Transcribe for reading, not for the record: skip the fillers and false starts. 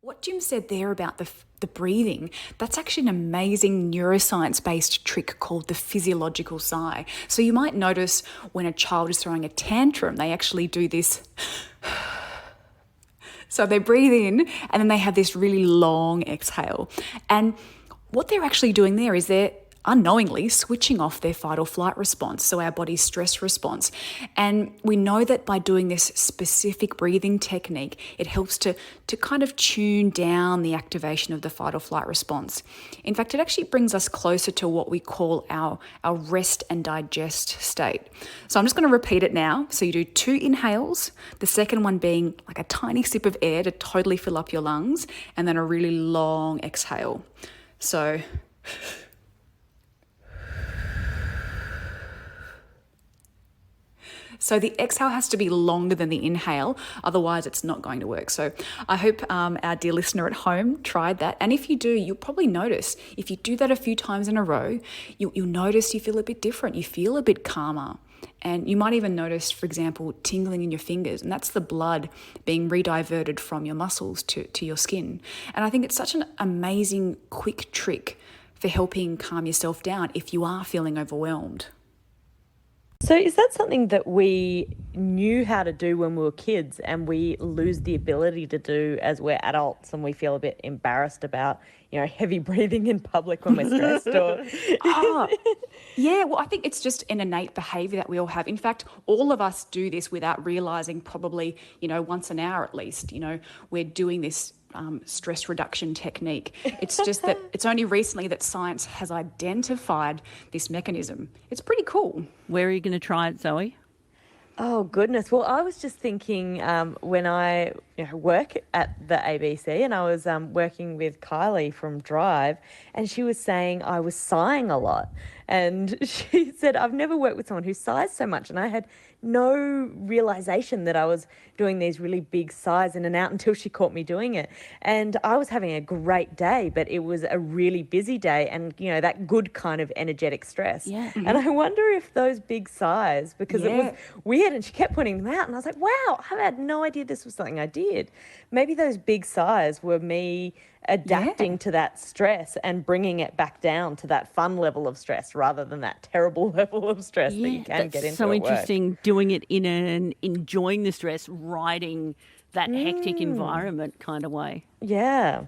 What Jim said there about the breathing, that's actually an amazing neuroscience-based trick called the physiological sigh. So you might notice when a child is throwing a tantrum, they actually do this. So they breathe in and then they have this really long exhale. And what they're actually doing there is they're unknowingly switching off their fight or flight response, so our body's stress response. And we know that by doing this specific breathing technique, it helps to kind of tune down the activation of the fight or flight response. In fact, it actually brings us closer to what we call our rest and digest state. So I'm just going to repeat it now. So you do 2 inhales, the second one being like a tiny sip of air to totally fill up your lungs, and then a really long exhale. So the exhale has to be longer than the inhale, otherwise it's not going to work. So I hope our dear listener at home tried that. And if you do, you'll probably notice, if you do that a few times in a row, you'll notice you feel a bit different. You feel a bit calmer. And you might even notice, for example, tingling in your fingers. And that's the blood being rediverted from your muscles to your skin. And I think it's such an amazing, quick trick for helping calm yourself down if you are feeling overwhelmed. So is that something that we knew how to do when we were kids and we lose the ability to do as we're adults and we feel a bit embarrassed about, heavy breathing in public when we're stressed? Yeah, well, I think it's just an innate behaviour that we all have. In fact, all of us do this without realising, probably, once an hour at least, we're doing this stress reduction technique. It's just that it's only recently that science has identified this mechanism. It's pretty cool. Where are you going to try it, Zoe? Oh, goodness. Well, I was just thinking when I work at the ABC and I was working with Kylie from Drive, and she was saying I was sighing a lot. And she said, I've never worked with someone who sighs so much. And I had no realization that I was doing these really big sighs in and out until she caught me doing it. And I was having a great day, but it was a really busy day and, that good kind of energetic stress. Yeah. Mm-hmm. And I wonder if those big sighs, because it was weird and she kept pointing them out and I was like, wow, I had no idea this was something I did. Maybe those big sighs were me adapting to that stress and bringing it back down to that fun level of stress rather than that terrible level of stress that you can get into. So interesting, doing it in an enjoying the stress, riding that hectic environment kind of way. Yeah.